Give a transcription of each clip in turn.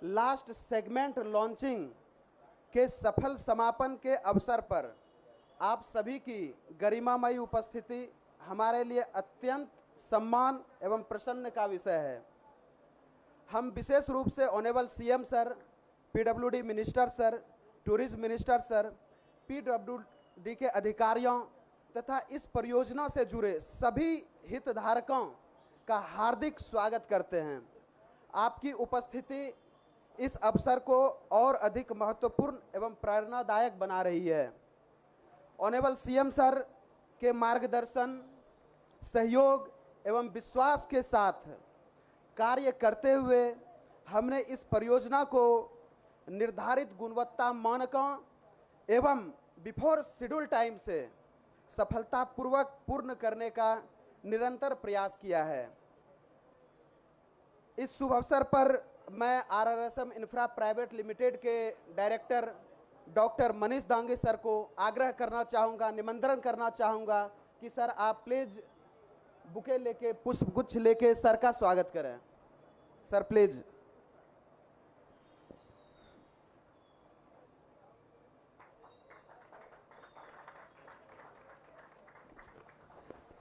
Last segment launching के सफल समापन के अवसर पर आप सभी की गरिमामयी उपस्थिति हमारे लिए अत्यंत सम्मान एवं प्रसन्न का विषय है। हम विशेष रूप से honourable CM sir, PWD minister sir, tourism minister sir, PWD के अधिकारियों तथा इस परियोजना से जुड़े सभी हितधारकों का हार्दिक स्वागत करते हैं। आपकी उपस्थिति इस अवसर को और अधिक महत्वपूर्ण एवं प्रेरणादायक बना रही है। ऑनरेबल सीएम सर के मार्गदर्शन, सहयोग एवं विश्वास के साथ कार्य करते हुए हमने इस परियोजना को निर्धारित गुणवत्ता मानकों एवं बिफोर शेड्यूल टाइम से सफलतापूर्वक पूर्ण करने का निरंतर प्रयास किया है। इस शुभ अवसर पर मैं आरआरएसएम इंफ्रा प्राइवेट लिमिटेड के director doctor Manish Dange sir को आग्रह करना चाहूँगा, निमंत्रण करना चाहूँगा कि सर आप प्लीज बुके लेके, पुष्प गुच्छ लेके सर का स्वागत करें। Sir please.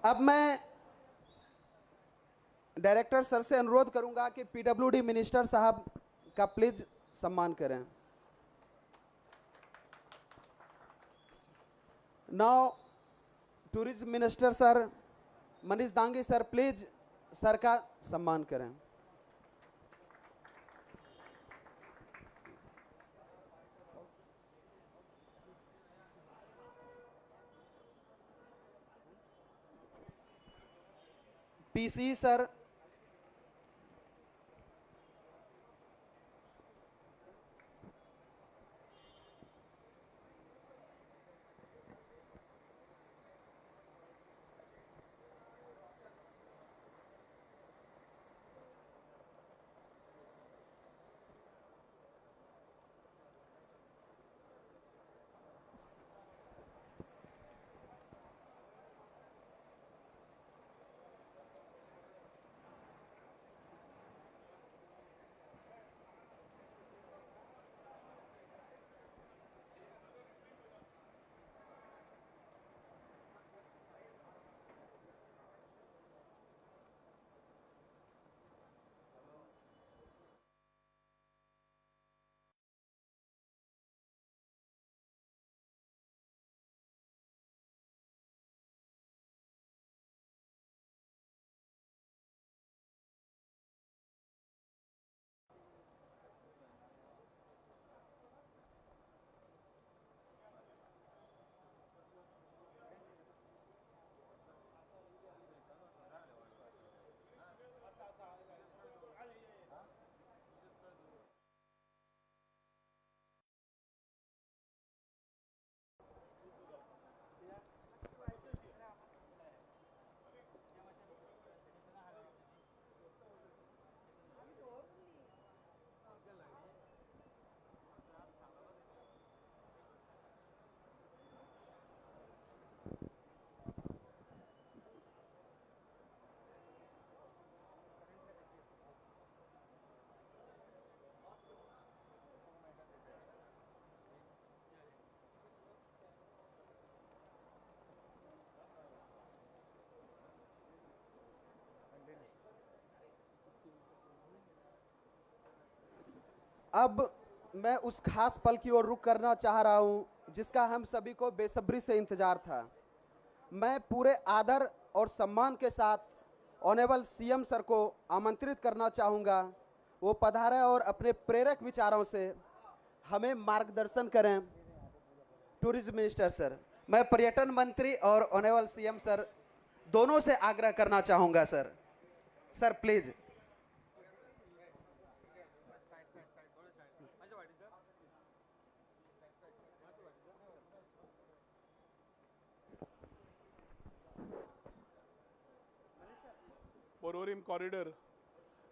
अब मैं डायरेक्टर सर से अनुरोध करूंगा कि पीडब्ल्यूडी मिनिस्टर साहब का प्लीज सम्मान करें। Now tourism minister sir Manish Dangi sir please sir का सम्मान करें। पीसी सर, अब मैं उस खास पल की ओर रुख करना चाह रहा हूं जिसका हम सभी को बेसब्री से इंतजार था। मैं पूरे आदर और सम्मान के साथ ऑनरेबल सीएम सर को आमंत्रित करना चाहूँगा, वो पधारें और अपने प्रेरक विचारों से हमें मार्गदर्शन करें। टूरिज्म मिनिस्टर सर, मैं पर्यटन मंत्री और ऑनरेबल सीएम सर दोनों से आग्रह करना चाहूँगा sir. Sir please. Porvorim corridor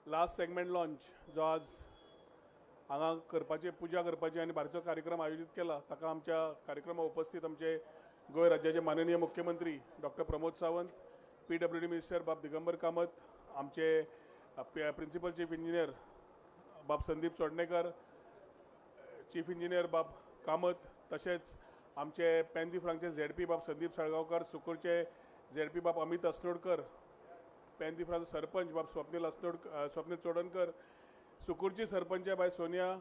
last segment launch जो आज हांगा करपाचे पुजा करपाची आनी बारचो कार्यक्रम आयोजीत केला ताका आमच्या कार्यक्रमाक उपस्थित आमचे गोंय राज्याचे माननीय मुख्यमंत्री doctor Pramod Sawant, PWD minister बाब दिगंबर कामत, आमचे प्रिंसिपल चीफ इंजिनियर बाब संदीप चोडणेकर, चीफ इंजिनियर बाब कामत, तशेंच आमचे पेंदिफ्रांचे झेडपी बाब संदीप साळगांवकर, सुकूरचे झेडपी बाब अमित अस्नोडकर, पेंदिफ्रांचो सरपंच बाब स्वप्नील चोडणकर, सुकूरची सरपंच बाय सोनिया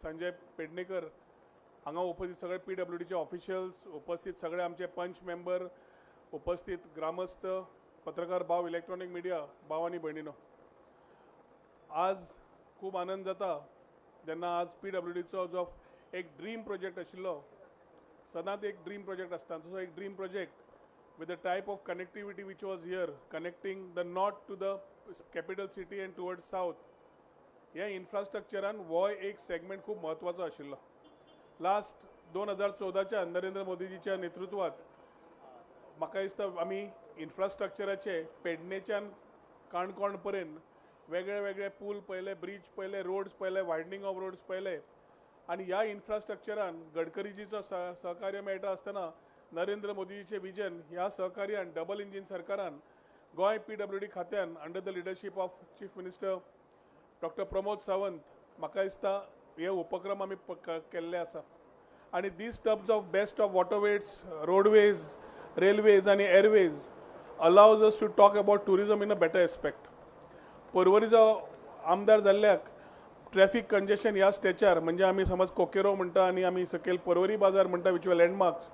संजय पेडणेकर, हांगा उपस्थित सगळे PWDचे ऑफिशियल्स, उपस्थित सगळे आमचे पंच मेंबर, उपस्थित ग्रामस्थ, पत्रकार भाव, इलेक्ट्रॉनिक मिडिया भाव आनी भयणीनो, आज खूब आनंद जाता जेन्ना आज PWDचो जो एक ड्रीम प्रोजेक्ट आशिल्लो, सदांच एक ड्रीम प्रोजेक्ट आसता, तसो एक dream project with the type of connectivity which was here, connecting the north to the capital city and towards south. ह्या इन्फ्रास्ट्रक्चरान हो एक सेगमेंट खूब महत्वाचो आशिल्लो. लास्ट 2014च्या नरेंद्र मोदीजीच्या नेतृत्वात म्हाका दिसता आमी इन्फ्रास्ट्रक्चराचे पेडणेच्यान काणकोण पर्यंत वेगळे वेगळे पूल पयले, ब्रिज पयले, रोड्स पयले, वायडनिंग ऑफ रोड्स पयले, आनी ह्या इन्फ्रास्ट्रक्चरान गडकरीजीचो सहकार्य मेळटा आसतना नरेंद्र मोदीजीचे विजन ह्या सहकार्यान डबल इंजिन सरकारान गोंय PWD खात्यान under the leadership of chief minister doctor Pramod Sawant म्हाका दिसता हे उपक्रम आमी केल्ले आसा. आनी दीस terms of best of waterways, roadways, railways आनी airways allows us to talk about tourism in a better aspect. परवरीचो आमदार जाल्ल्याक ट्रॅफिक कंजेशन ह्या स्टेचार म्हणजे आमी समज कोकेरो म्हणटा आनी आमी सकयल परवरी बाजार म्हणटा विच वर landmarks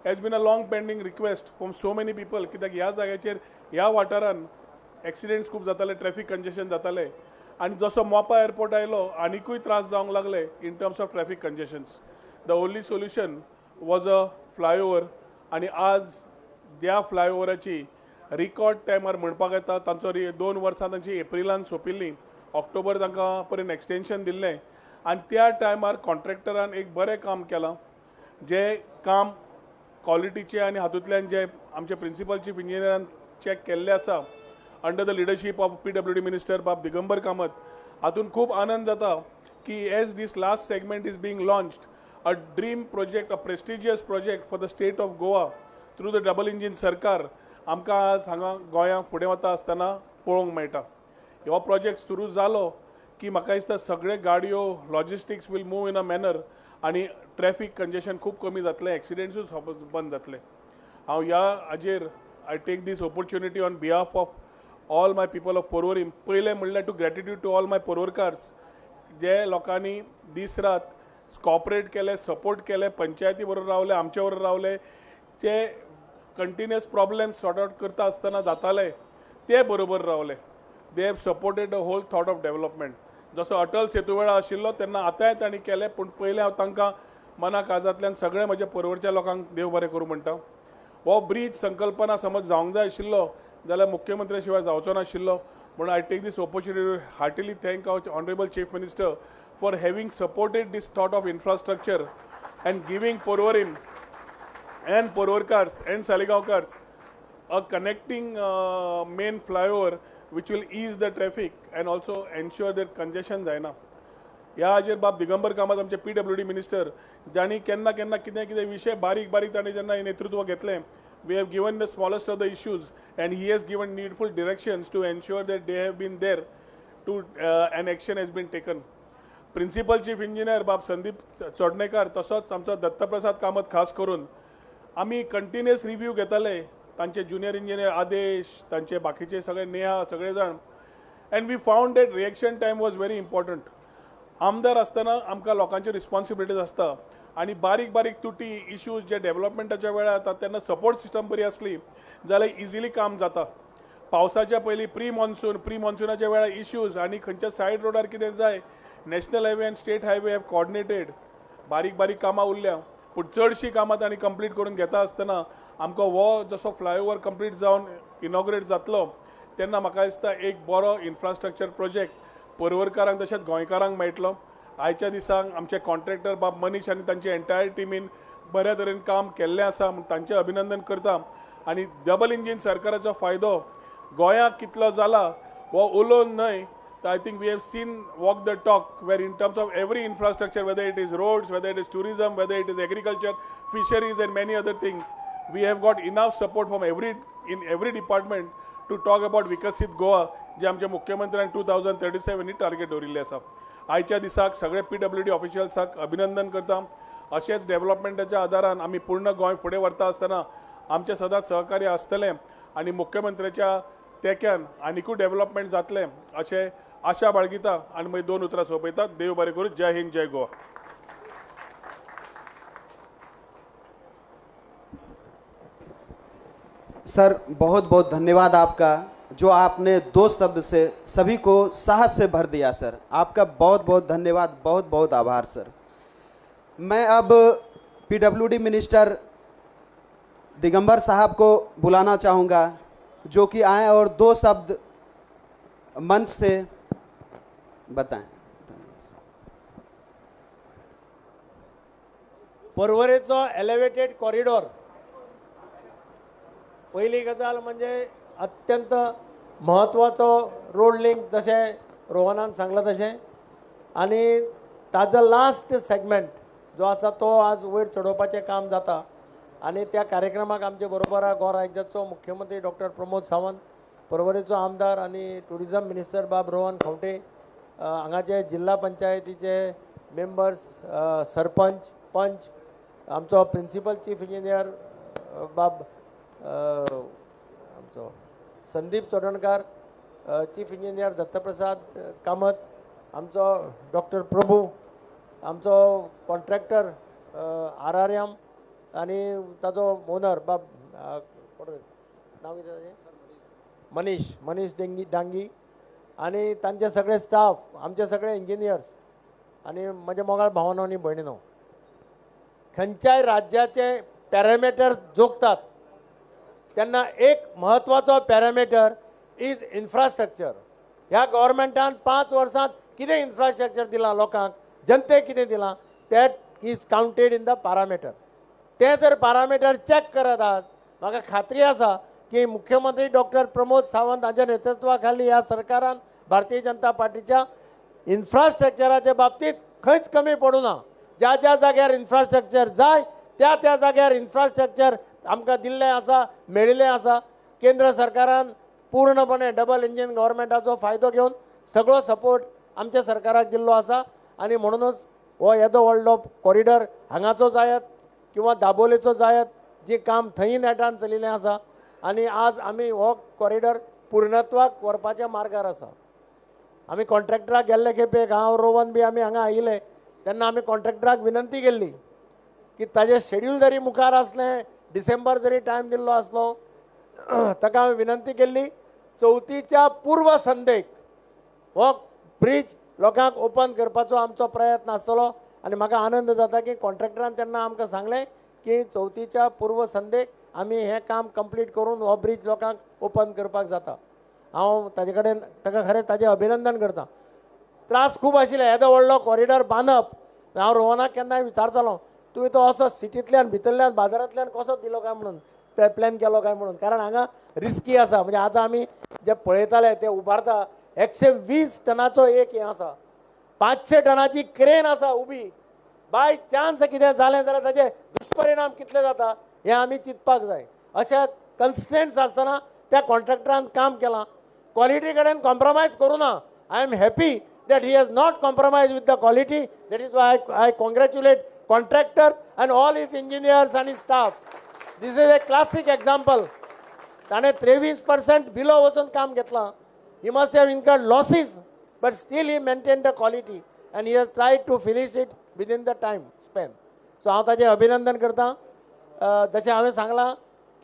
has been a long pending request from so many people कित्याक ह्या जाग्याचेर ह्या वाठारान एक्सिडेंट्स खूब जाताले, ट्रॅफिक कंजेशन जाताले, आनी जसो मोपा एअरपोर्ट आयलो आनीकूय त्रास जावंक लागले in terms of traffic congestions. The only solution was a flyover, आनी आज त्या फ्लायओवराची रिकॉर्ड टायमार म्हणपाक येता तांचो 2 वर्सां तांची एप्रिलान सोंपिल्ली, ऑक्टोबर तांकां पर्यंत एक्सटेंशन दिल्लें, आनी त्या टायमार कॉन्ट्रॅक्टरान एक बरें काम केलां. जे काम क्वॉलिटीचे आनी हातूंतल्यान जे आमचे प्रिंसिपल चीफ इंजिनियरान चॅक केल्ले आसा under the leadership of PWD minister बाब दिगंबर कामत, हातून खूब आनंद जाता की as this last segment is being launched a dream project, a prestigious project for the state of Goa through the double engine सरकार आमकां आज हांगा गोंया फुडें वता आसतना पळोवंक मेळटा. हो प्रोजेक्ट सुरू जालो की म्हाका दिसता सगळे गाडयो, logistics will move in a manner आनी ट्रॅफिक कंजेशन खूब कमी जातलें, एक्सिडेंट्सूय बंद जातले. हांव ह्या हाजेर I take this opportunity on behalf of all my people of Porvorim. पयलें म्हणल्यार to gratitude to all my परवरकार्स जे लोकांनी दीस रात कॉपरेट केले, सपोर्ट केले, पंचायती बरोबर रावले, आमचे बरोबर रावले, जे कंटिन्युअस प्रॉब्लेम्स सॉर्ट आउट करता आसतना जाताले ते बरोबर रावले. They have supported the whole thought of development. जसो अटल सेतुवेळा आशिल्लो तेन्ना आतांय तांणी केले, पूण पयलें हांव तांकां मना काळजांतल्यान सगळे म्हज्या परवरच्या लोकांक देव बरें करूं म्हणटा. हो ब्रीज संकल्पना समज जावंक जाय आशिल्लो जाल्यार मुख्यमंत्री शिवाय जावचो नाशिल्लो. म्हणून I take this opportunity to heartily thank our honourable chief minister for having supported this thought of infrastructure and giving Porvorim and Porwarkars and Saligavkars a connecting main flyover which will ease the traffic and also ensure that congestion जायना. ह्या हाजेर बाब दिगंबर कामत आमचे PWD minister जाणी केन्ना केन्ना कितें कितें विशय बारीक बारीक ताणें जेन्ना नेतृत्व घेतलें, we have given the smallest of the issues and he has given needful directions to ensure that they have been there to an action has been taken. Principal chief engineer बाब संदीप चोडणेकर तसोच आमचो दत्तप्रसाद कामत खास करून आमी कंटिन्युअस रिव्ह्यू घेताले, तांचे junior engineer आदेश, तांचे बाकीचे सगळे नेहा सगळे जाण, and we found that reaction time was very important. आमदार आसतना आमकां लोकांची रिस्पॉन्सिबिलिटीज आसता आनी बारीक बारीक तुटी इश्यूज जे डेव्हलपमेंटाच्या वेळार येतात तेन्ना सपोर्ट सिस्टम बरी आसली जाल्यार इजिली काम जाता. पावसाच्या पयलीं प्री मॉन्सुनाच्या वेळार इश्यूज आनी खंयच्या सायड रोडार कितें जाय, नॅशनल हायवे आनी स्टेट हायवे हॅव कॉर्डिनेटेड, बारीक बारीक कामां उरल्या, पूण चडशीं कामां तांणी कंप्लीट करून घेता आसतना आमकां हो जसो फ्लायओवर कंप्लीट जावन इनॉग्रेट जातलो तेन्ना म्हाका दिसता एक बरो इन्फ्रास्ट्रक्चर प्रोजेक्ट परवरकारांक तशेंच गोंयकारांक मेळटलो. आयच्या दिसांक आमचे कॉन्ट्रॅक्टर बाब मनीश आनी तांचे एंटायर टिमीन बऱ्या तरेन काम केल्लें आसा, तांचें अभिनंदन करता. आनी डबल इंजीन सरकाराचो फायदो गोंयाक कितलो जाला हो उलोवन न्हय, I think we have seen walk the talk where in terms of every infrastructure, whether it is roads, whether it is tourism, whether it is agriculture, fisheries and many other things, we have got enough support from every department to talk about Vikasit Goa, जे आमच्या मुख्यमंत्र्यान 2037 ही target दवरिल्ले आसा. आयच्या दिसाक सगळे PWD ऑफिशियल्साक अभिनंदन करता. अशेंच डेव्हलपमेंटाच्या आदारान आमी पूर्ण गोंय फुडें व्हरता आसतना आमचें सदांच सहकार्य आसतलें आनी मुख्यमंत्र्याच्या तेक्यान आनिकूय डेव्हलपमेंट जातलें अशें आशा बाळगिता आनी मागीर 2 उतरां सोंपयता. देव बरें करूं. जय हिंद, जय गोवा. सर बहुत बहुत धन्यवाद आपका, जो आपने 2 शब्द से सभी को साहस से भर दिया सर. आपका बहुत बहुत धन्यवाद, बहुत बहुत आभार सर. मैं अब PWD मिनिस्टर दिगंबर साहब को बुलाना चाहूँगा, जो कि आए और 2 शब्द मंच से बताएं. परवरेचो एलिव्हेटेड कॉरिडॉर पहिली गजाल म्हणजे अत्यंत महत्वाचो रोड लिंक, जशें रोहनान सांगलां तशें, आनी ताजो लास्ट सेगमेंट जो आसा तो आज वयर चडोवपाचें काम जाता. आनी त्या कार्यक्रमाक आमचे बरोबर गोवा राज्याचो मुख्यमंत्री डॉक्टर प्रमोद सावंत, परवरेचो आमदार आनी टुरिझम मिनिस्टर बाब रोहन खंवटे, हांगाचे जिल्हा पंचायतीचे मेंबर्स, सरपंच, पंच, आमचो प्रिंसिपल चीफ इंजिनियर बाब आमचो संदीप चोडणकार, चीफ इंजिनियर दत्तप्रसाद कामत, आमचो डॉक्टर प्रभू, आमचो कॉन्ट्रॅक्टर RRM आनी ताजो ओनर बाब नांव कितें ताजें, मनीश डांगी आनी तांचे सगळे स्टाफ, आमचे सगळे इंजिनियर्स आनी म्हजे मोगाळ भावनो आनी भयणीनो, खंयच्याय राज्याचे पॅरामिटर जोखतात तेन्ना एक म्हत्वाचो पॅरामिटर इज इन्फ्रास्ट्रक्चर. ह्या गव्हर्मेंटान 5 वर्सांत कितें इन्फ्रास्ट्रक्चर दिलां लोकांक, जनतेक कितें दिलां, that is counted in the parameter. ते जर पॅरामिटर चॅक करत आज, म्हाका खात्री आसा की मुख्यमंत्री डॉक्टर प्रमोद सावंत हांच्या नेतृत्वा खाली ह्या सरकारान, भारतीय जनता पार्टीच्या इन्फ्रास्ट्रक्चराच्या बाबतीत खंयच कमी पडूं ना. ज्या ज्या जाग्यार इन्फ्रास्ट्रक्चर जाय त्या त्या जाग्यार इन्फ्रास्ट्रक्चर आमकां दिल्लें आसा, मेळिल्लें आसा. केंद्र सरकारान पूर्णपणे डबल इंजीन गव्हर्मेंटाचो फायदो घेवन सगळो सपोर्ट आमच्या सरकाराक दिल्लो आसा. आनी म्हणूनच हो येदो व्हडलो कॉरिडॉर हांगाचो जायत किंवा दाबोलेचो जायत, जी काम थंय नेटान चलिल्लें आसा, आनी आज आमी हो कॉरिडॉर पूर्णत्वाक व्हरपाच्या मार्गार आसा. आमी कॉन्ट्रॅक्टराक गेल्ले खेपेक हांव रोवन बी आमी हांगा आयिल्ले तेन्ना आमी कॉन्ट्रॅक्टराक विनंती केल्ली की ताजें शेड्यूल जरी मुखार आसलें, डिसेंबर जरी टायम दिल्लो आसलो, ताका हांवें विनंती केल्ली चवथीच्या पूर्व संदेक हो ब्रीज लोकांक ओपन करपाचो आमचो प्रयत्न आसतलो. आनी म्हाका आनंद जाता की कॉन्ट्रॅक्टरान तेन्ना आमकां सांगलें की चवथीच्या पूर्व संदेक आमी हें काम कंप्लीट करून हो ब्रीज लोकांक ओपन करपाक जाता. हांव ताजे कडेन ताका खरें ताजें अभिनंदन करता. त्रास खूब आशिल्ले येदो व्हडलो कॉरिडॉर बांदप. हांव रोहनाक केन्नाय विचारतालो तुवें तो असो सिटींतल्यान भितरल्यान बाजारांतल्यान कसो दिलो काय म्हणून, प्लॅन केलो काय म्हणून, कारण हांगा रिस्की आसा. म्हणजे आज आमी जे पळयताले ते उबारता 120 टनाचो एक हें आसा, 500 टनाची क्रेन आसा उबी. बाय चान्स कितें जालें जाल्यार ताजे दुश्परिणाम कितले जाता हें आमी चिंतपाक जाय. अशा कन्स्ट्रेंट्स आसतना त्या कॉन्ट्रॅक्टरान काम केलां. क्वॉलिटी कडेन कॉम्प्रोमायज करूं ना. I am happy that he has not compromised with the quality. That is why I congratulate contractor and all his engineers and his staff. This is a classic example. ताणे 23% below वचून काम घेतलां. He must have incurred losses, but still he maintained the quality and he has tried to finish it within the time span. So हांव ताजें अभिनंदन करतां. जशें हांवें सांगलां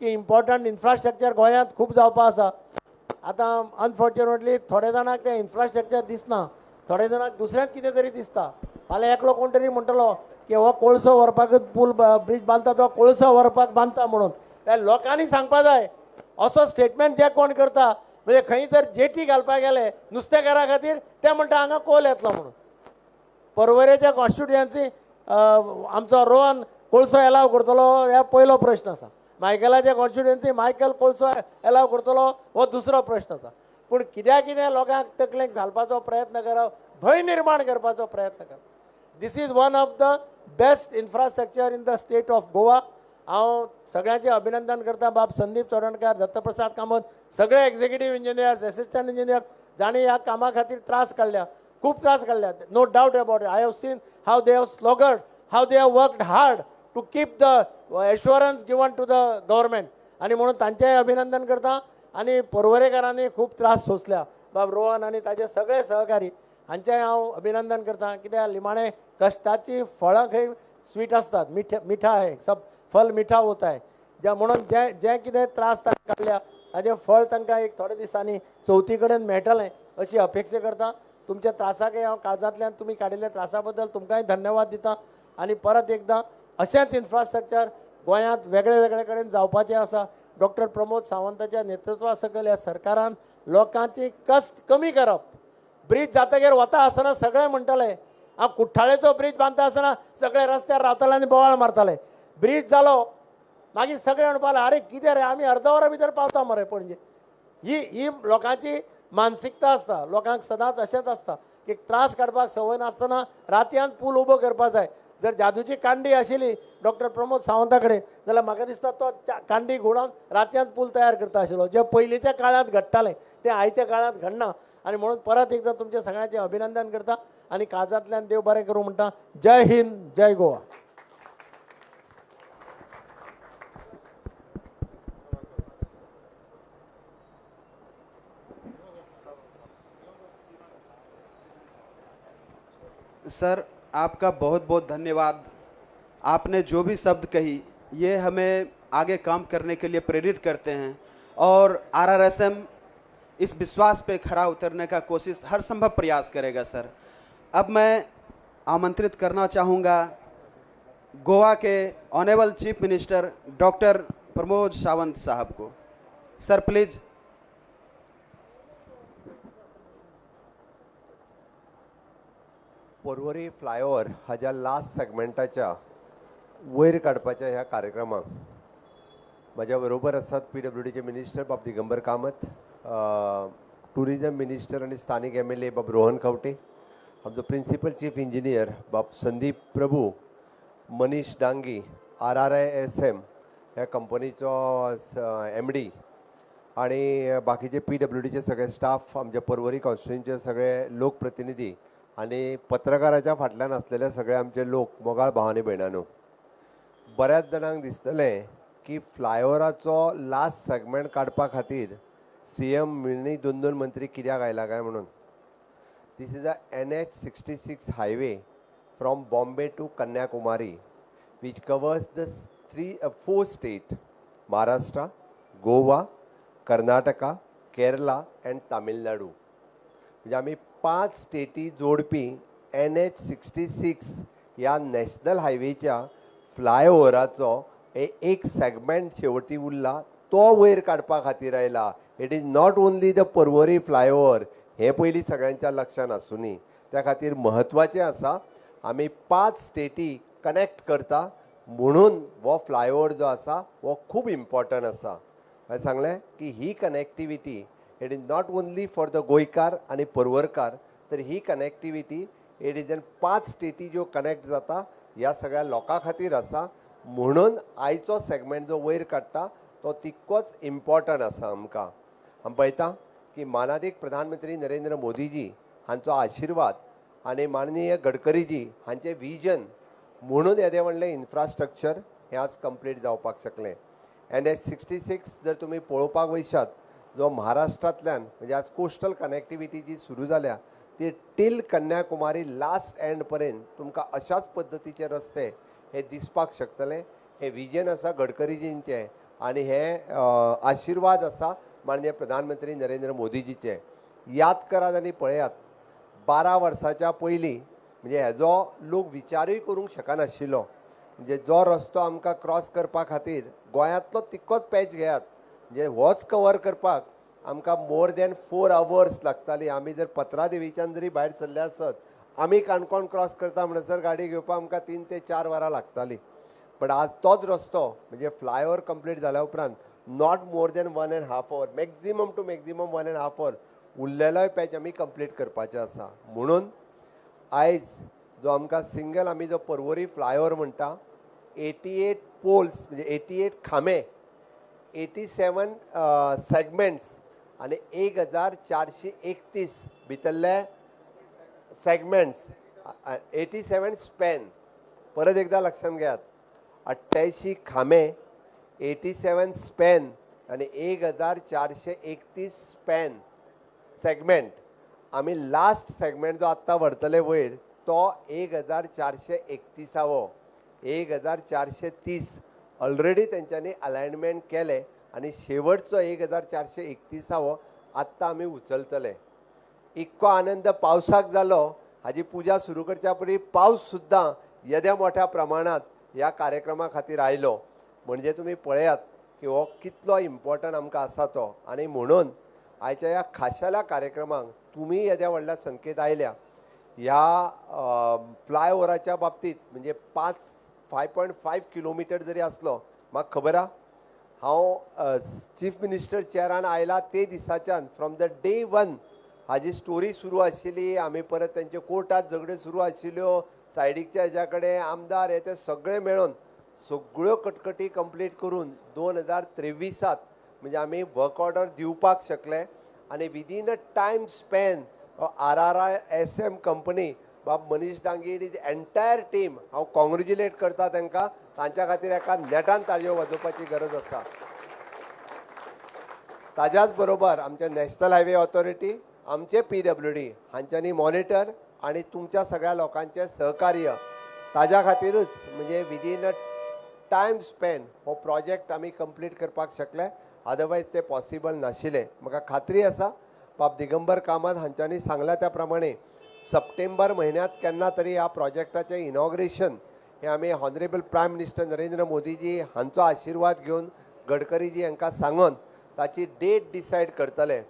की इम्पॉर्टंट इन्फ्रास्ट्रक्चर गोंयांत खूब जावपा आसा. आतां अनफॉर्च्युनेटली थोडे जाणांक तें इन्फ्रास्ट्रक्चर दिसना, थोडे जाणांक दुसऱ्याच कितें तरी दिसता. फाल्यां एकलो कोण तरी म्हणटलो की हो कोळसो व्हरपाकच पूल ब्रीज बांदता तो कोळसो व्हरपाक बांदता म्हणून. लोकांनी सांगपा जाय असो स्टेटमेंट जे कोण करता, म्हणजे खंय जर जेटी घालपाक गेले नुस्तेकारा खातीर ते म्हणटा हांगा कोल येतलो म्हणून. परवरेच्या कॉन्स्टिट्युएन्सी आमचो रोहन कोळसो एलाव करतलो ह्या पयलो प्रश्न आसा. मायकलाच्या कॉन्स्टिट्युएन्सी मायकल कोळसो एलाव करतलो हो दुसरो प्रश्न आसा. पूण कित्याक कितें लोकांक तकलेक घालपाचो प्रयत्न करप, भंय निर्माण करपाचो प्रयत्न करप. This is one of the best infrastructure in the state of Goa. हांव सगळ्यांचें अभिनंदन करता. बाब संदीप चोडणकार, दत्तप्रसाद कामत, सगळे एक्झिक्युटीव इंजिनियर्स, असिस्टंट इंजिनियर जाणी ह्या कामा खातीर त्रास काडल्या. खूप त्रास काढल्यात. No doubt about it. I have seen how they have slogged, how they have worked hard to keep the assurance given to the government. आणि म्हणून तांचेय अभिनंदन करता. आणि पर्वरेकारांनी खूप त्रास सोंसल्या. बाब रोहन आणि ताचे सगळे सहकारी हांचेय हांव अभिनंदन करता. कित्याक लिमाणे कश्टाची फळां खंय स्वीट असतात, मिठा आहे, सब फल मिठा होता है. ज्या म्हणून जे कितें त्रास तांकां काडल्या ताजें फळ तांकां एक थोड्या दिसांनी चवथी कडेन मेळटलें अशी अपेक्षा करता. तुमच्या त्रासाकय हांव काळजांतल्यान तुमी काडिल्ल्या त्रासा बद्दल तुमकांय धन्यवाद दिता. आनी परत एकदां अशेंच इन्फ्रास्ट्रक्चर गोंयांत वेगळे वेगळे कडेन जावपाचें आसा. डॉक्टर प्रमोद सावंताच्या नेतृत्वा सकयल ह्या सरकारान लोकांची कश्ट कमी करप. ब्रीज जातकीर वता आसतना सगळे म्हणटाले हांव कुठ्ठाळेचो ब्रीज बांदता आसतना सगळे रस्त्यार रावताले आनी बोवाळ मारताले. ब्रीज जालो मागीर सगळे म्हणपाले अरे कितें रे आमी अर्द वरा भितर पावता मरे पणजे. ही लोकांची मानसिकता आसता. लोकांक सदांच अशेंच आसता की त्रास काडपाक संवय नासतना रातयांत पूल उबो करपाक जाय. जर जादूची कांडी आशिल्ली डॉक्टर प्रमोद सावंता कडेन जाल्यार म्हाका दिसता तो कांडी घोडोवन रातयांत पूल तयार करता आशिल्लो. जे पयलींच्या काळांत घडटालें तें आयच्या काळांत घडना. आणि म्हणून परत एकदा तुमच्या सगळ्यांचे अभिनंदन करता आणि काळजांतल्यान देव बरें करूं म्हणटा. जय हिंद, जय गोवा. सर आपका बहुत बहुत धन्यवाद. आपने जो भी शब्द कही ये हमें आगे काम करने के लिए प्रेरित करते हैं और आरआरएसएम इस विश्वास पे खरा उतरने का कोशिश हर संभव प्रयास करेगा सर. अब मैं आमंत्रित करना चाहूँगा गोवा के honourable chief minister doctor Pramod Sawant साहब को. Sir please. पर्वरी फ्लायओव्हर हाच्या लास्ट सेगमेंटाच्या वयर काडपाच्या ह्या कार्यक्रमाक माझ्या बरोबर आसात PWDचे मिनिस्टर बाब दिगंबर कामत, टुरिझम मिनिस्टर आणि स्थानिक MLA बाब रोहन खंवटे, आमचो प्रिन्सिपल चीफ इंजिनियर बाब संदीप प्रभू, मनीष डांगी, RRISM ह्या कंपनीचो MD आणि बाकीचे PWDचे सगळे स्टाफ, आमच्या पर्वरी कॉन्स्टिट्युएन्सीचे सगळे लोकप्रतिनिधी आणि पत्रकाराच्या फाटल्यान असलेले सगळे आमचे लोक, मोगाळ भावांनी भयणांनो, बऱ्याच जाणांक दिसतलें की फ्लायओव्हराचो लास्ट सेगमेंट काडपा खातीर CM मिळणी 2 मंत्री कित्याक आयला काय म्हणून. This is a NH66 highway from Bombay to Kanyakumari which covers the 4 states Maharashtra, Goa, Karnataka, Kerala and Tamil Nadu. म्हणजे आम्ही 5 स्टेटी जोडपी NH66 या नॅशनल हायवेच्या फ्लायओव्हराचो एक सेगमेंट शेवटी उरला तो वयर काडपा खातीर आयला. It is not only the Porvorim flyover, हे पयलीं सगळ्यांच्या लक्षांत आसूनी. त्या खातीर म्हत्वाचें आसा आमी 5 स्टेटी कनेक्ट करता म्हणून हो फ्लायओव्हर जो आसा हो खूब इम्पॉर्टंट आसा. हांवें सांगलें की ही connectivity it is not only for the गोंयकार आनी पर्वरकार, तर ही कनेक्टिविटी इट इज 5 स्टेटी ज्यो कनेक्ट जाता ह्या सगळ्या लोकां खातीर आसा. म्हणून आयचो सेगमेंट जो वयर काडटा तो तितकोच इम्पॉर्टंट आसा. आमकां आमी पळयता की मानादीक प्रधानमंत्री नरेंद्र मोदीजी हांचो आशिर्वाद आनी माननीय गडकरीजी हांचें विजन म्हणून येदें व्हडलें इन्फ्रास्ट्रक्चर हें आज कंप्लीट जावपाक शकलें. NH66 जर तुमी पळोवपाक वयशात जो महाराष्ट्रांतल्यान म्हणजे आज कोस्टल कनेक्टिविटी जी सुरू जाल्या ती टील कन्याकुमारी लास्ट एंड पर्यंत तुमकां अशाच पद्दतीचे रस्ते हे दिसपाक शकतले. हे विजन आसा गडकरीजींचें आनी हे आशिर्वाद आसा माननीय प्रधानमंत्री नरेंद्र मोदीजीचे. याद करात आनी पळयात 12 वर्साच्या पयलीं म्हणजे हेजो लोक विचारूय करूंक शकनाशिल्लो. म्हणजे जो रस्तो आमकां क्रॉस करपा खातीर गोंयांतलो तितकोच पॅच घेयात म्हणजे होच कवर करपाक आमकां मोर दॅन 4 hours लागताली. आमी जर पत्रादेवीच्यान जरी भायर सरले आसत आमी काणकोण क्रॉस करता म्हणसर गाडी घेवपाक आमकां 3 ते 4 वरां लागताली. बट आज तोच रस्तो म्हणजे फ्लायओव्हर कंप्लीट जाल्या उपरांत not more than 1.5 hour, maximum to maximum 1.5 hour उरलेलोय पॅच आमी कंप्लीट करपाचें आसा. म्हणून आयज जो आमकां सिंगल आमी जो पर्वरी फ्लायओव्हर म्हणटा 88 पोल्स म्हणजे 88 खांबे, 87 सेगमेंट्स आणि 1431 भितरले सेगमेंट्स 87 स्पॅन, परत एकदा लक्षात घ्यात, 88 खांबे, 87 स्पॅन आणि 1431 स्पॅन सेगमेंट. आम्ही लास्ट सेगमेंट जो आत्ता व्हरतले वयर तो 1431 1430 ऑलरेडी तेंच्यांनी अलायनमेंट केले आणि शेवटचो 1431 आत्ता आम्ही उचलतले. इतको आनंद पावसाक जालो, हाजी पुजा सुरू करच्या पयलीं पावस सुद्दां येद्या मोठ्या प्रमाणात ह्या कार्यक्रमा खातीर आयलो. म्हणजे तुम्ही पळयात की हो कितलो इम्पॉर्टंट आमकां आसा तो. आनी म्हणून आयच्या ह्या खाशेल्या कार्यक्रमाक तुम्ही येद्या व्हडल्या संख्येत आयल्या. ह्या फ्लायओव्हराच्या बाबतीत म्हणजे 5.5 किलोमिटर जरी असलो, म्हाका खबर आहा हांव चीफ मिनिस्टर चेरान आयला ते दिसाच्यान from the day 1 Haji story सुरू आशिल्ली. आमी परत तेंचे कोर्टात झगड्यो सुरू आशिल्ल्यो, सायडीकच्या हेज्या कडेन आमदार हे ते सगळे मेळून सगळ्यो कटकटी कंप्लीट करून 2023 म्हणजे आमी वर्क ऑर्डर दिवपाक शकले. आणि within a time span RRISM company बाब Manish Dangi the entire team हांव कॉंग्रेच्युलेट करता तांकां. तांच्या खातीर एका नेटान ताळयो वाजोवपाची गरज आसा. ताज्याच बरोबर आमचे नॅशनल हायवे ऑथॉरिटी, आमचे PWD हांच्यांनी मॉनिटर आणि तुमच्या सगळ्या लोकांचे सहकार्य ताज्या खातीरच म्हणजे विदीन अ टायम स्पॅन हो प्रोजेक्ट आमी कंप्लीट करपाक शकले. अदरवायज ते पॉसिबल नाशिल्ले. म्हाका खात्री आसा बाब दिगंबर कामत हांच्यांनी सांगला त्या प्रमाणे सप्टेंबर म्हयन्यात केन्ना तरी ह्या प्रोजेक्टाचें इनॉग्रेशन हे आमी honourable prime minister Narendra Modiji हांचो आशिर्वाद घेवन गडकरीजी हांकां सांगून ताची डेट डिसायड करतले.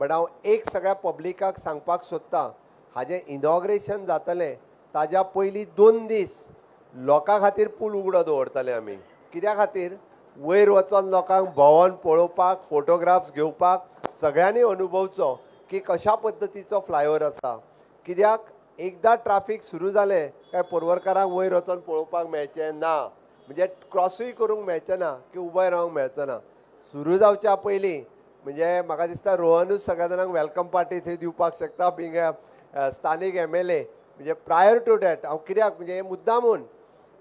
बट हांव एक सगळ्या पब्लिकाक सांगपाक सोदतां, हाजें इनॉग्रेशन जातलें ताज्या पयलीं 2 दीस लोकां खातीर पूल उगडो दवरतले आमी. कित्या खातीर? वयर वचोन लोकांक भोंवोन पळोवपाक, फोटोग्राफ्स घेवपाक, सगळ्यांनी अनुभवचो की कशा पद्दतीचो फ्लायओव्हर आसा. कित्याक एकदा ट्राफीक सुरू जालें काय पर्वरकारांक वयर वचोन पळोवपाक मेळचें ना, म्हणजे क्रॉसूय करूंक मेळचें ना की उबय रावंक मेळचो ना. सुरू जावच्या पयलीं म्हणजे म्हाका दिसता रोहनूच सगळ्या जाणांक वेलकम पार्टी थंय दिवपाक शकता बिंग स्थानीक MLA. म्हणजे प्रायर टू डॅट हांव कित्याक म्हणजे हे मुद्दामून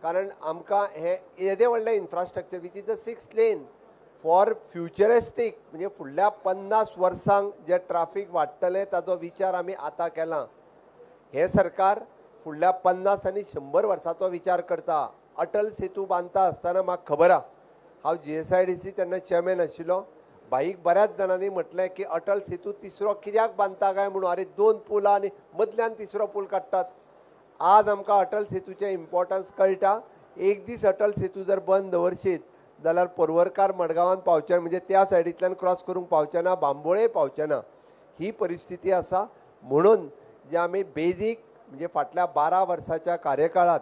कारण आमकां हे येदें व्हडलें infrastructure which is the 6th lane for futuristic म्हणजे फुडल्या 50 वर्सांक जे ट्राफीक वाडटलें ताचो विचार आमी आतां केला. हे सरकार फुडल्या 50 आनी 100 वर्सांचो विचार करता. अटल सेतू बांदता आसतना म्हाका खबर आहा, हांव GSIDC तेन्ना चेअरमॅन आशिल्लो. भाईक बऱ्याच जाणांनी म्हटलें की अटल सेतू तिसरो कित्याक बांदता काय म्हणून. अरे 2 पुलां आनी मदल्यान तिसरो पूल काडटात. आज आमकां अटल सेतूचें इम्पॉर्टन्स कळटा. एक दीस अटल सेतू जर बंद दवरशीत जाल्यार पर्वरकार मडगांवान पावचे म्हणजे त्या सायडींतल्यान क्रॉस करूंक पावचे ना, बांबोळे पावचे ना. ही परिस्थिती आसा. म्हणून जे आमी बेजीक म्हणजे फाटल्या 12 वर्साच्या कार्यकाळात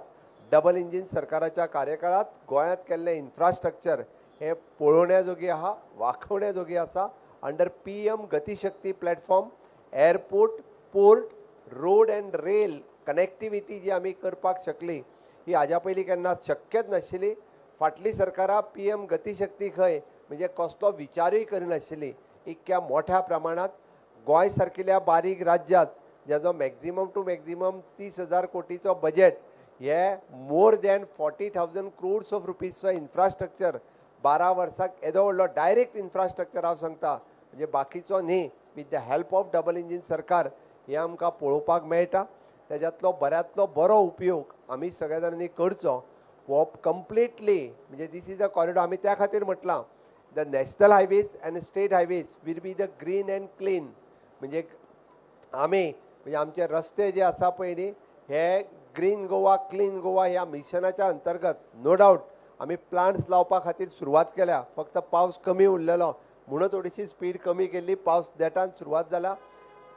डबल इंजीन सरकाराच्या कार्यकाळात गोंयांत केल्लें इन्फ्रास्ट्रक्चर हे पळोवण्याजोगी आहा, वाखवण्याजोगी आसा. Under PM Gatishakti platform airport, port, road and rail connectivity जी आमी करपाक शकली ही हाज्या पयलीं केन्ना शक्यच नाशिल्ली. फाटली सरकारां PM गतिशक्ती खंय म्हणजे कसलो विचारूय करिनाशिल्ली. इतक्या मोठ्या प्रमाणात गोंय सारकिल्या बारीक राज्यांत जेजो मॅक्झिमम टू मॅक्झिमम 30,000 कोटीचो बजेट हे मोर दॅन 40,000 crores ऑफ रुपीजचो इन्फ्रास्ट्रक्चर 12 वर्साक येदो व्हडलो डायरेक्ट इन्फ्रास्ट्रक्चर हांव सांगता म्हणजे बाकीचो न्ही. With the help of double engine सरकार हे आमकां पळोवपाक मेळटा. त्याच्यातलो बऱ्यांतलो बरो उपयोग आमी सगळ्या जाणांनी करचो. हो कंप्लिटली म्हणजे दीस इज अ कॉरिडॉर. आमी त्या खातीर म्हटलां the national highways and state highways will be the green and clean. म्हणजे आमी म्हणजे आमचे रस्ते जे आसा पळय न्ही हे ग्रीन गोवा क्लीन गोवा ह्या मिशनाच्या अंतर्गत नो डावट आमी प्लांट्स लावपा खातीर सुरवात केल्या. फक्त पावस कमी उरलेलो म्हणून थोडीशी स्पीड कमी केल्ली. पावस देटान सुरवात जाला.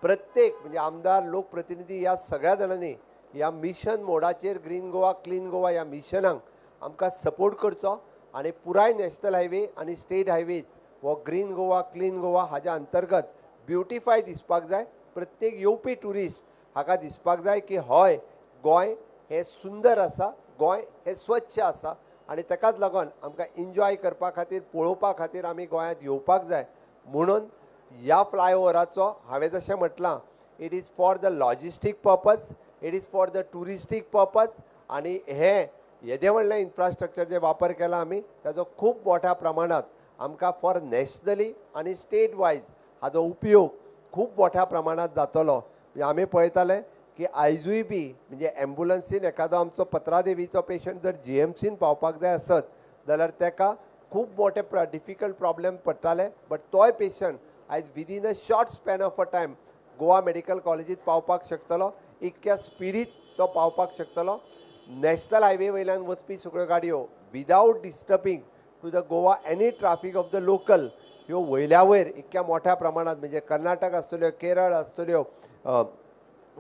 प्रत्येक म्हणजे आमदार लोकप्रतिनिधी ह्या सगळ्या जाणांनी ह्या मिशन मोडाचेर ग्रीन गोवा क्लीन गोवा ह्या मिशनाक आमकां सपोर्ट करचो आनी पुराय नॅशनल हायवे आनी स्टेट हायवेज हो ग्रीन गोवा क्लीन गोवा हाच्या अंतर्गत ब्युटिफाय दिसपाक जाय. प्रत्येक येवपी ट्युरिस्ट हाका दिसपाक जाय की हय गोंय हे सुंदर आसा, गोंय हे स्वच्छ आसा आनी ताकाच लागून आमकां एन्जॉय करपा खातीर पळोवपा खातीर आमी गोंयांत येवपाक जाय. म्हणून ह्या फ्लायओव्हराचो हांवें जशें म्हटलां it is for the logistic purpose, it is for the touristic purpose. आणि हे येदे व्हडलें इन्फ्रास्ट्रक्चर जे वापर केला आमी ताजो खूब मोठ्या प्रमाणात आमकां फॉर नॅशनली आनी स्टेट वायज हाजो उपयोग खूब मोठ्या प्रमाणात जातलो. म्हणजे आमी पळयताले की आयजूय बी म्हणजे एम्ब्युलन्सीन एखादो आमचो पत्रादेवीचो पेशंट जर GMCन पावपाक जाय आसत जाल्यार ताका खूब मोठे डिफिकल्ट प्रॉब्लेम पडटाले. बट तोय पेशंट आयज within a short span of a time Goa medical कॉलेजीत पावपाक शकतलो. इतक्या स्पिडीत तो पावपाक शकतलो. नॅशनल हायवे वयल्यान वचपी सगळ्यो गाडयो without disturbing to the Goa any traffic of the local ह्यो वयल्या वयर इतक्या मोठ्या प्रमाणात म्हणजे कर्नाटक आसतल्यो, केरळ आसतल्यो,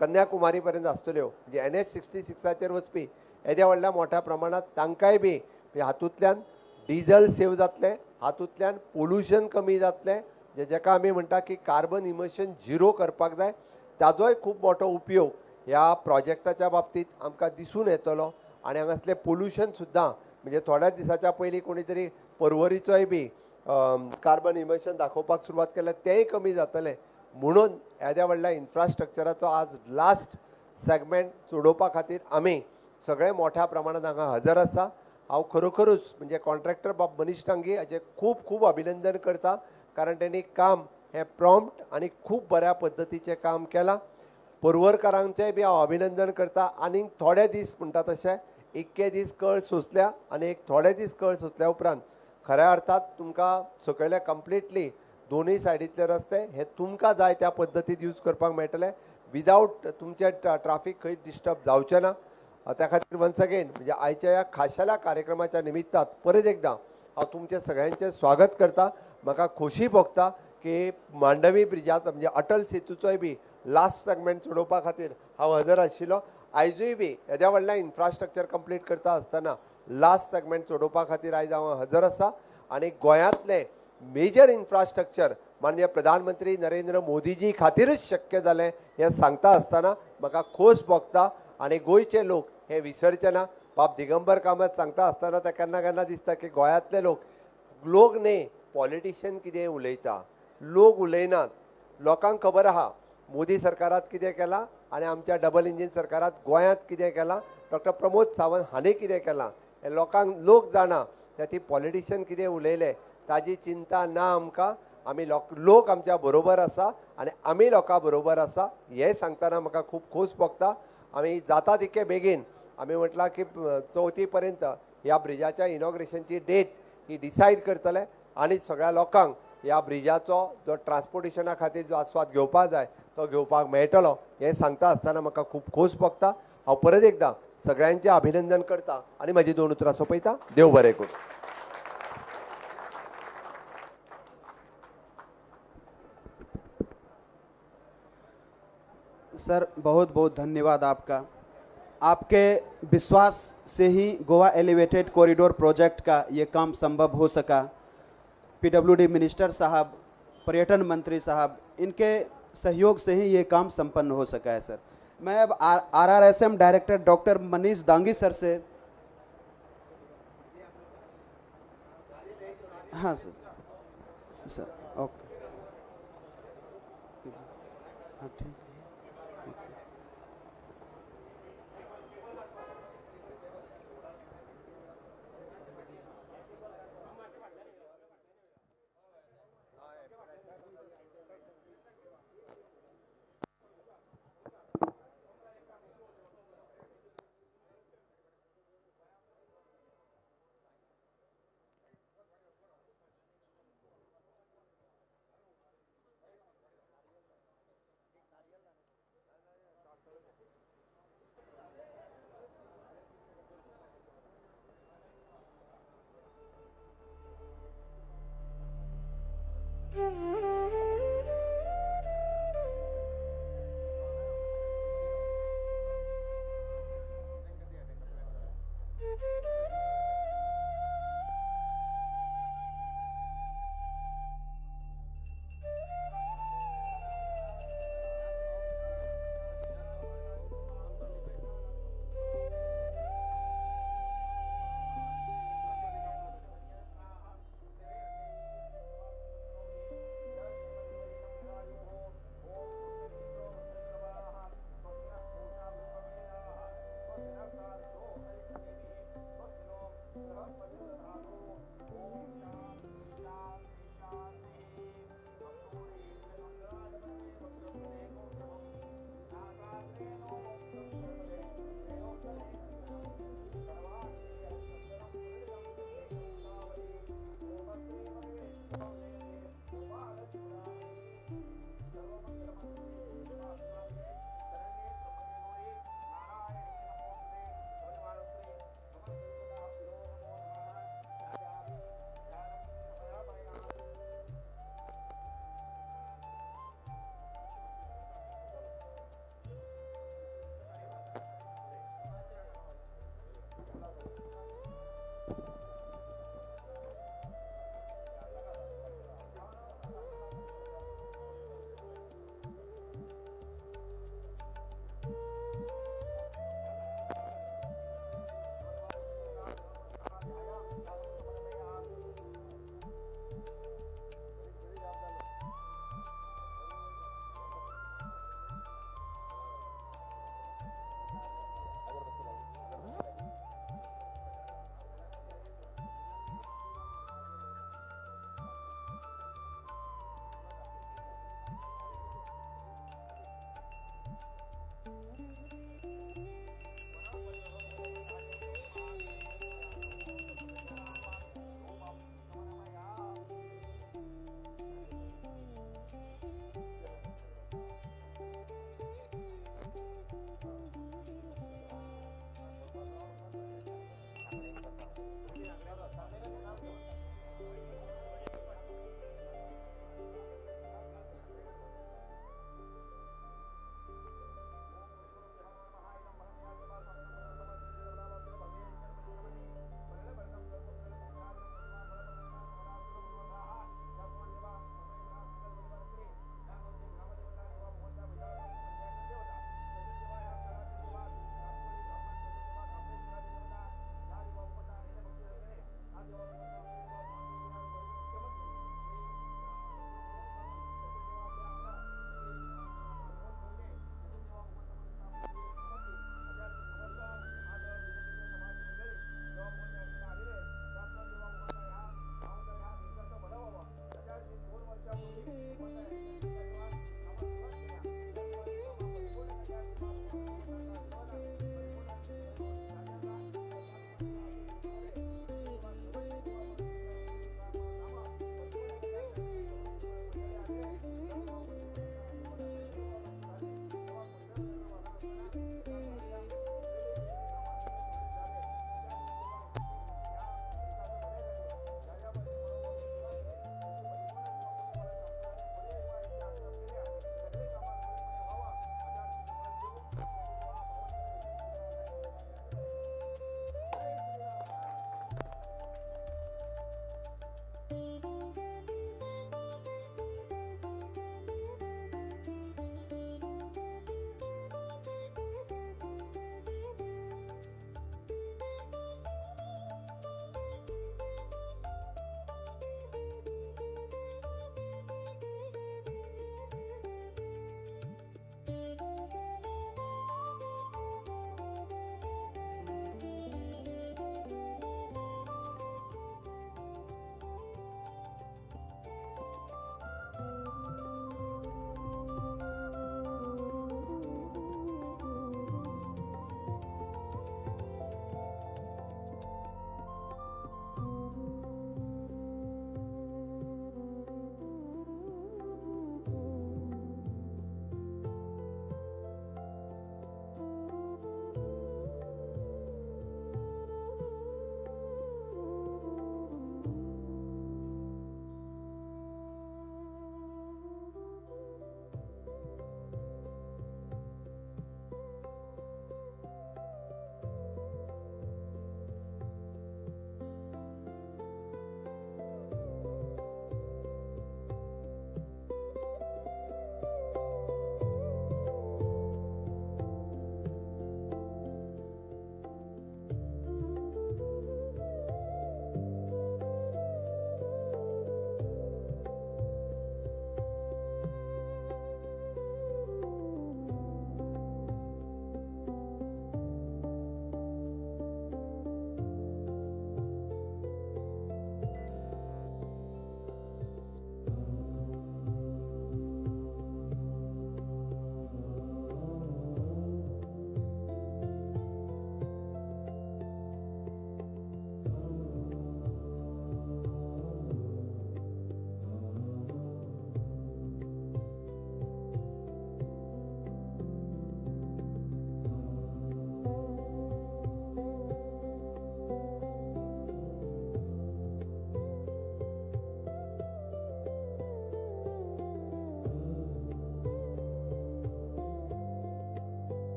कन्याकुमारी पर्यंत आसतल्यो म्हणजे NH-66 वचपी येद्या व्हडल्या मोठ्या प्रमाणात तांकांय बी हातूंतल्यान डिझल सेव जातलें, हातूंतल्यान पोल्युशन कमी जातलें. जेका आमी म्हणटा की कार्बन इमिशन झिरो करपाक जाय. ताजोय खूब मोठो उपयोग ह्या प्रोजेक्टाच्या बाबतींत आमकां दिसून येतलो. आनी हांगासलें पोल्युशन सुद्दां म्हणजे थोड्या दिसाच्या पयलीं कोणी तरी पर्वरीचोय बी कार्बन इमिशन दाखोवपाक सुरवात केल्या तेंय कमी जातलें. म्हणून येद्या व्हडल्या इन्फ्रास्ट्रक्चराचो आज लास्ट सेगमेंट सोडोवपा खातीर आमी सगळे मोठ्या प्रमाणात हांगा हजर आसा. हांव खरोखरूच म्हणजे कॉन्ट्रॅक्टर बाब मनीश टांगी हाचें खूब खूब अभिनंदन करता. कारण त्यांनी काम हे प्रॉम्प्ट आनी खूब बऱ्या पद्दतीचें काम केलां. पर्वरकारांचेंय बी हांव अभिनंदन करता. आनीक थोडे दीस म्हणटा तशें इतके दीस कळ सोंसल्या आनी एक थोडे दीस कळ सोंसल्या उपरांत खऱ्या अर्थात तुमकां सकयले कंप्लिटली दोनूय सायडीतले रस्ते हे तुमकां जाय त्या पद्दतीन यूज करपाक मेळटले विदाउट तुमचे ट्राफीक खंय डिस्टर्ब जावचें ना. त्या खातीर वन्स अगेन म्हणजे आयच्या ह्या खाशेल्या कार्यक्रमाच्या निमित्तान परत एकदा हांव तुमचे सगळ्यांचें स्वागत करता. म्हाका खोशी भोगता की मांडवी ब्रिजाचो म्हणजे अटल सेतूचोय बी लास्ट सेगमेंट सोडोवपा खातीर हांव हजर आशिल्लो. आयजूय बी येद्या व्हडलें इन्फ्रास्ट्रक्चर कंप्लीट करता आसतना लास्ट सेगमेंट सोडोवपा खातीर आयज हांव हजर आसा. आनी गोंयांतले मेजर इन्फ्रास्ट्रक्चर माननीय प्रधानमंत्री नरेंद्र मोदीजी खातीरच शक्य जालें हें सांगता आसतना म्हाका खोस भोगता. आनी गोंयचे लोक हे विसरचे ना. बाब दिगंबर कामत सांगता आसतना ते केन्ना केन्ना दिसता की गोंयांतले लोक न्ही पॉलिटिशियन कितें उलयता, लोक उलयनात. लोकांक खबर आहा मोदी सरकारात कितें केलां आनी आमच्या डबल इंजीन सरकारात गोंयांत कितें केलां, डॉक्टर प्रमोद सावंत हांणी कितें केलां हें लोक जाणा. त्या ती पॉलिटिशियन कितें उलयले ताजी चिंता ना आमकां. आमी लोक आमच्या बरोबर आसा आनी आमी लोकां बरोबर आसा हें सांगतना म्हाका खूब खोस भोगता. आमी जाता तितके बेगीन आमी म्हटलां की 4 पर्यंत ह्या ब्रिजाच्या इनॉग्रेशनची डेट ही डिसायड करतले आनी सगळ्या लोकांक ह्या ब्रिजाचो जो ट्रान्सपोर्टेशना खातीर जो आस्वाद घेवपाक जाय तो घेवपाक मेळटलो हें सांगता आसतना म्हाका खूब खोस भोगता. हांव परत एकदां सगळ्यांचें अभिनंदन करता आनी म्हजी 2 उतरां सोंपयता. देव बरें करूं. सर बहुत बहुत धन्यवाद आपका. आपके विश्वास से ही गोवा एलिवेटेड कॉरिडोर प्रोजेक्ट का ये काम संभव हो सका. PWD मिनिस्टर साहब, पर्यटन मंत्री साहब, इनके सहयोग से ही ये काम संपन्न हो सका है सर. मैं अब RRSM director doctor Manish Dangi sir से, हाँ सर ओके, हाँ ठीक है.